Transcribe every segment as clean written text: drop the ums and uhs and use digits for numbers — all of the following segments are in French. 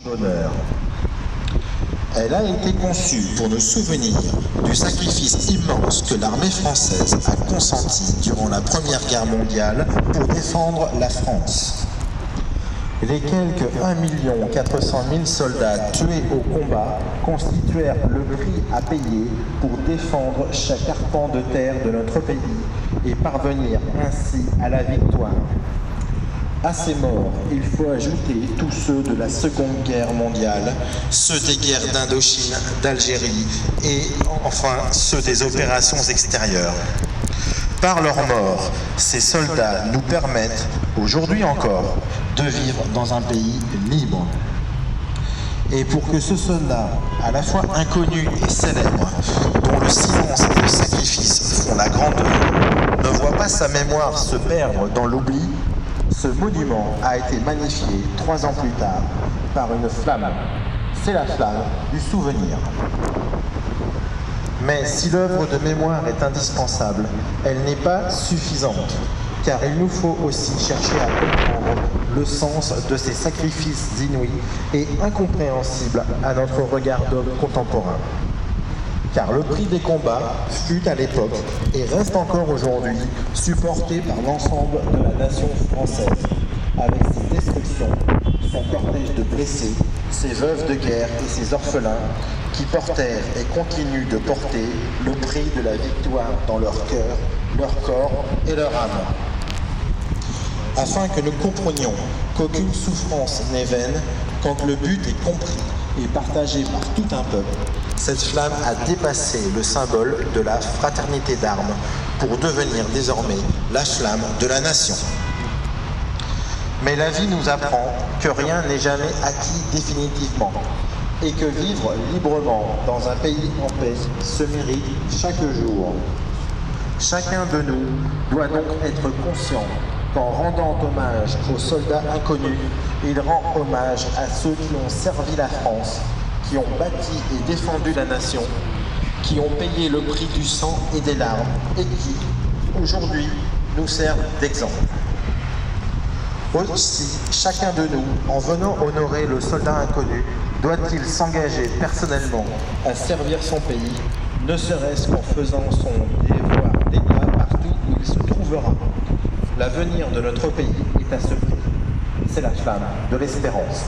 d'honneur. Elle a été conçue pour nous souvenir du sacrifice immense que l'armée française a consenti durant la Première Guerre mondiale pour défendre la France. Les quelques 1 400 000 soldats tués au combat constituèrent le prix à payer pour défendre chaque arpent de terre de notre pays et parvenir ainsi à la victoire. À ces morts, il faut ajouter tous ceux de la Seconde Guerre mondiale, ceux des guerres d'Indochine, d'Algérie et enfin ceux des opérations extérieures. Par leur mort, ces soldats nous permettent, aujourd'hui encore, de vivre dans un pays libre. Et pour que ce soldat, à la fois inconnu et célèbre, dont le silence et le sacrifice font la grandeur, ne voit pas sa mémoire se perdre dans l'oubli, ce monument a été magnifié 3 ans plus tard par une flamme. C'est la flamme du souvenir. Mais si l'œuvre de mémoire est indispensable, elle n'est pas suffisante, car il nous faut aussi chercher à comprendre le sens de ces sacrifices inouïs et incompréhensibles à notre regard d'homme contemporain. Car le prix des combats fut à l'époque et reste encore aujourd'hui supporté par l'ensemble de la nation française, avec ses destructions, son cortège de blessés, ses veuves de guerre et ses orphelins qui portèrent et continuent de porter le prix de la victoire dans leur cœur, leur corps et leur âme. Afin que nous comprenions qu'aucune souffrance n'est vaine quand le but est compris et partagé par tout un peuple, cette flamme a dépassé le symbole de la fraternité d'armes pour devenir désormais la flamme de la nation. Mais la vie nous apprend que rien n'est jamais acquis définitivement et que vivre librement dans un pays en paix se mérite chaque jour. Chacun de nous doit donc être conscient qu'en rendant hommage aux soldats inconnus, il rend hommage à ceux qui ont servi la France, qui ont bâti et défendu la nation, qui ont payé le prix du sang et des larmes et qui, aujourd'hui, nous servent d'exemple. Aussi, chacun de nous, en venant honorer le soldat inconnu, doit-il s'engager personnellement à servir son pays, ne serait-ce qu'en faisant son devoir d'État partout où il se trouvera. L'avenir de notre pays est à ce prix. C'est la flamme de l'espérance.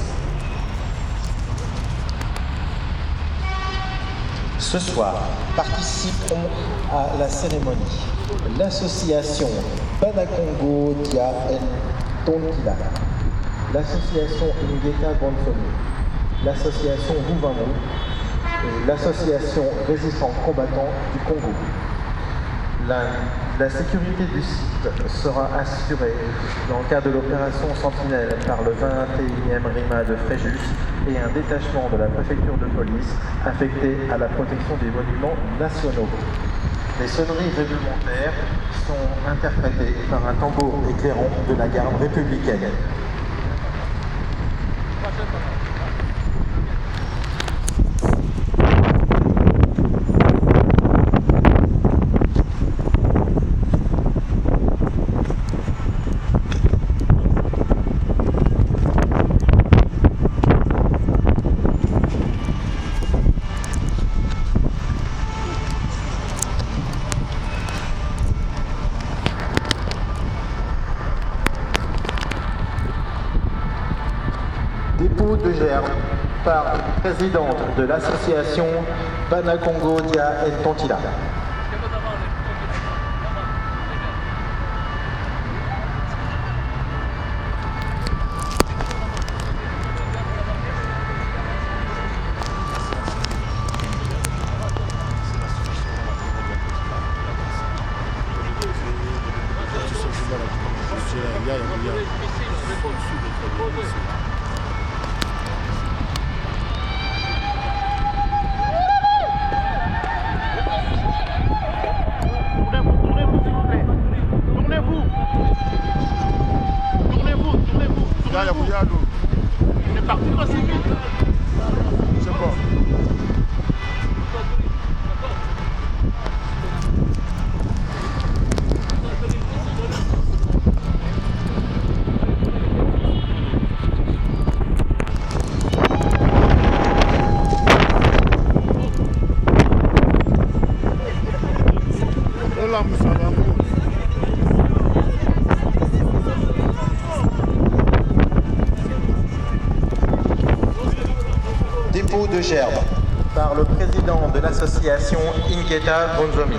Ce soir, participeront à la cérémonie l'association Banakongo Dia Tontila, l'association Ingeta Bonsoni, l'association Vuvamo et l'association Résistants Combattants du Congo. La sécurité du site sera assurée dans le cadre de l'opération Sentinelle par le 21e RIMA de Fréjus et un détachement de la préfecture de police affecté à la protection des monuments nationaux. Les sonneries réglementaires sont interprétées par un tambour éclairant de la garde républicaine. Dépôt de gerbe par la présidente de l'association Banakongo Dia Tontila. On est parti dans ces villes. C'est bon. où ça va vous. Dépôt de gerbe par le président de l'association Inketa Bonzomi.